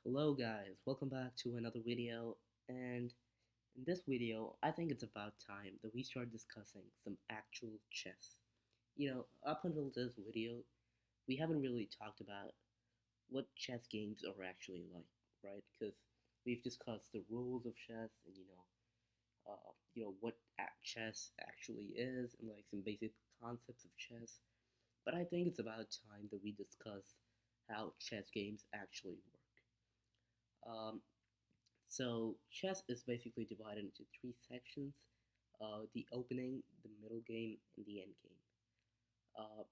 Hello guys, welcome back to another video, and in this video I think it's about time that we start discussing some actual chess. Up until this video we haven't really talked about what chess games are actually like, right? Because we've discussed the rules of chess and what chess actually is and like some basic concepts of chess. But I think it's about time that we discuss how chess games actually work. So chess is basically divided into three sections: the opening, the middle game, and the end game.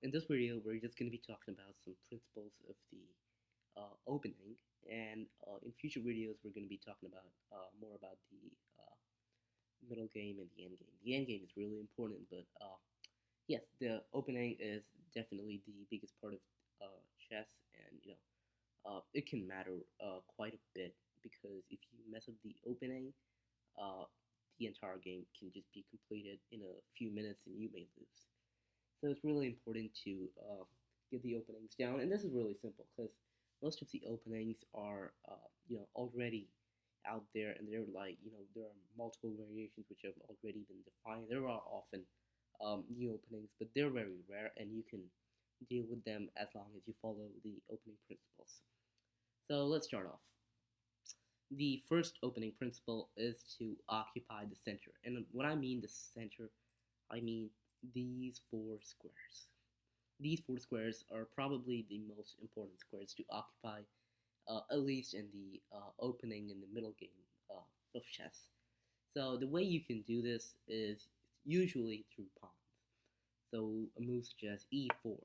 In this video, we're just going to be talking about some principles of the opening, and in future videos, we're going to be talking about more about the middle game and the end game. The end game is really important, but yes, the opening is definitely the biggest part of chess, and it can matter quite a bit because if you mess up the opening, uh, the entire game can just be completed in a few minutes and you may lose. So it's really important to get the openings down, and this is really simple because most of the openings are already out there, and they're like there are multiple variations which have already been defined. There are often new openings, but they're very rare, and you can deal with them as long as you follow the opening principles. So let's start off. The first opening principle is to occupy the center. And when I mean the center, I mean these four squares. These four squares are probably the most important squares to occupy, at least in the opening and the middle game of chess. So the way you can do this is usually through pawns. So a move such as e4.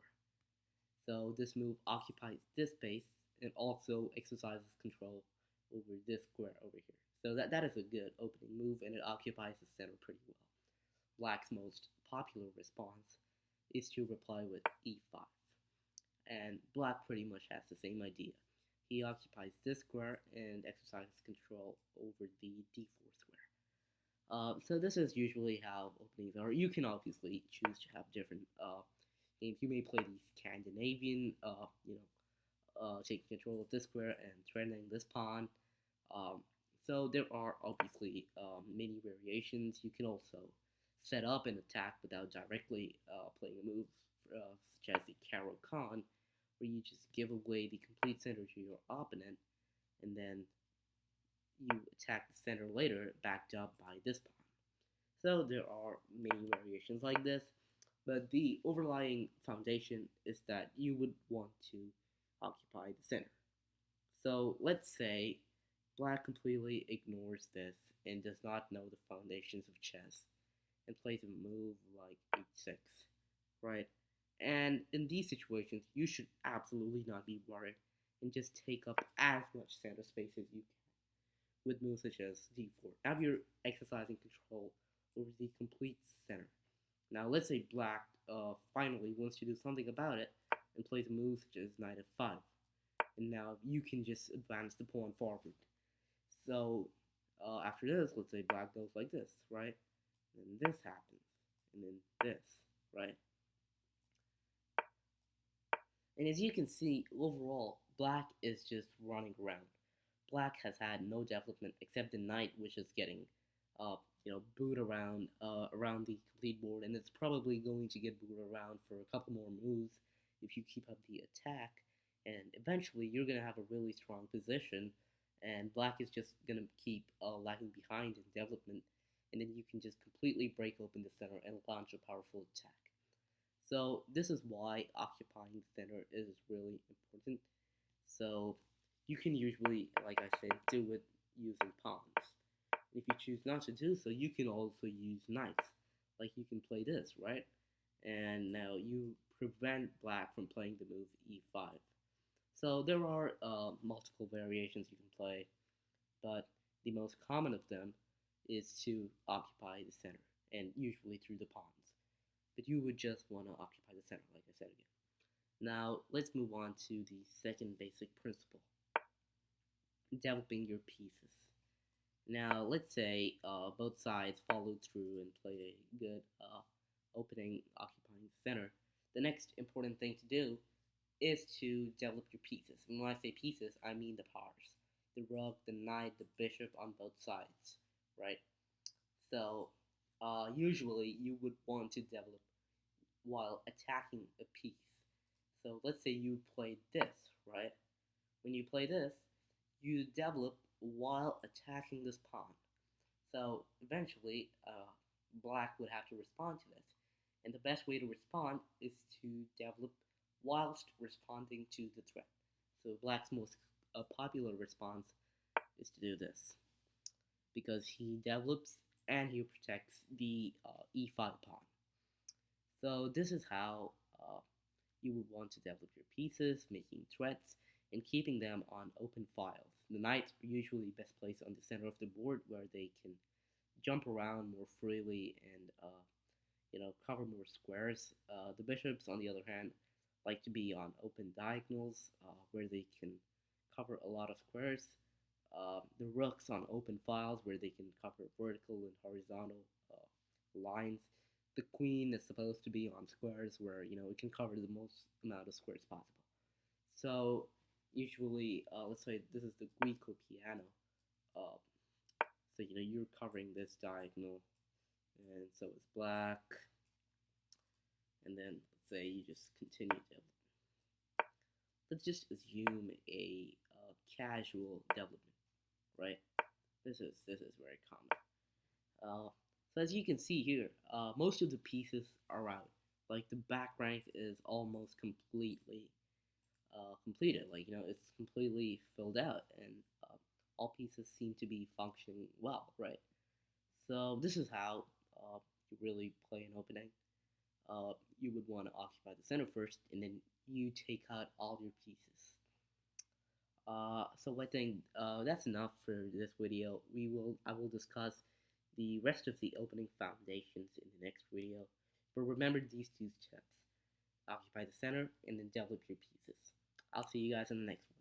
So this move occupies this space and also exercises control over this square over here. So that is a good opening move, and it occupies the center pretty well. Black's most popular response is to reply with e5. And black pretty much has the same idea. He occupies this square and exercises control over the d4 square. So this is usually how openings are. You can obviously choose to have different games. You may play the Scandinavian, taking control of this square and threatening this pawn. Um, so there are obviously many variations. You can also set up an attack without directly playing a move, such as the Caro-Kann, where you just give away the complete center to your opponent, and then you attack the center later, backed up by this pawn. So there are many variations like this, but the overlying foundation is that you would want to occupy the center. So let's say black completely ignores this and does not know the foundations of chess and plays a move like h6, right? And in these situations, you should absolutely not be worried and just take up as much center space as you can with moves such as d4. Now you're exercising control over the complete center. Now let's say black finally wants to do something about it and plays a move such as knight f5. And now you can just advance the pawn forward. So after this, let's say black goes like this, right? And then this happens, and then this, right? And as you can see, overall, black is just running around. Black has had no development except the knight, which is getting, booed around the complete board, and it's probably going to get booed around for a couple more moves if you keep up the attack. And eventually, you're gonna have a really strong position, and black is just gonna keep lagging behind in development, and then you can just completely break open the center and launch a powerful attack. So this is why occupying center is really important. So you can usually, like I said, do it using pawns. If you choose not to do so, you can also use knights. Like you can play this, right? And now you prevent black from playing the move e5. So there are multiple variations you can play, but the most common of them is to occupy the center, and usually through the pawns. But you would just want to occupy the center, like I said again. Now, let's move on to the second basic principle: developing your pieces. Now, let's say both sides followed through and played a good opening occupying the center. The next important thing to do is to develop your pieces. And when I say pieces, I mean the pawns. the rook, the knight, the bishop on both sides, right? So usually you would want to develop while attacking a piece. So let's say you play this, right? When you play this, you develop while attacking this pawn. So eventually, black would have to respond to this. And the best way to respond is to develop whilst responding to the threat. So black's most popular response is to do this because he develops and he protects the e5 pawn. So this is how you would want to develop your pieces, making threats, and keeping them on open files. The knights are usually best placed on the center of the board where they can jump around more freely and cover more squares. The bishops, on the other hand, like to be on open diagonals where they can cover a lot of squares. The rooks on open files where they can cover vertical and horizontal lines. The queen is supposed to be on squares where it can cover the most amount of squares possible. So usually, let's say this is the Guico piano. Uh, so you're covering this diagonal, and so is black. And then let's say you just continue to. Let's just assume a casual development, right? This is very common. So as you can see here, most of the pieces are out. Like the back rank is almost completely completed. Like it's completely filled out, and all pieces seem to be functioning well, right? So this is how you really play an opening. You would want to occupy the center first, and then you take out all your pieces. So I think that's enough for this video. I will discuss the rest of the opening foundations in the next video. But remember these two steps: occupy the center, and then develop your pieces. I'll see you guys in the next one.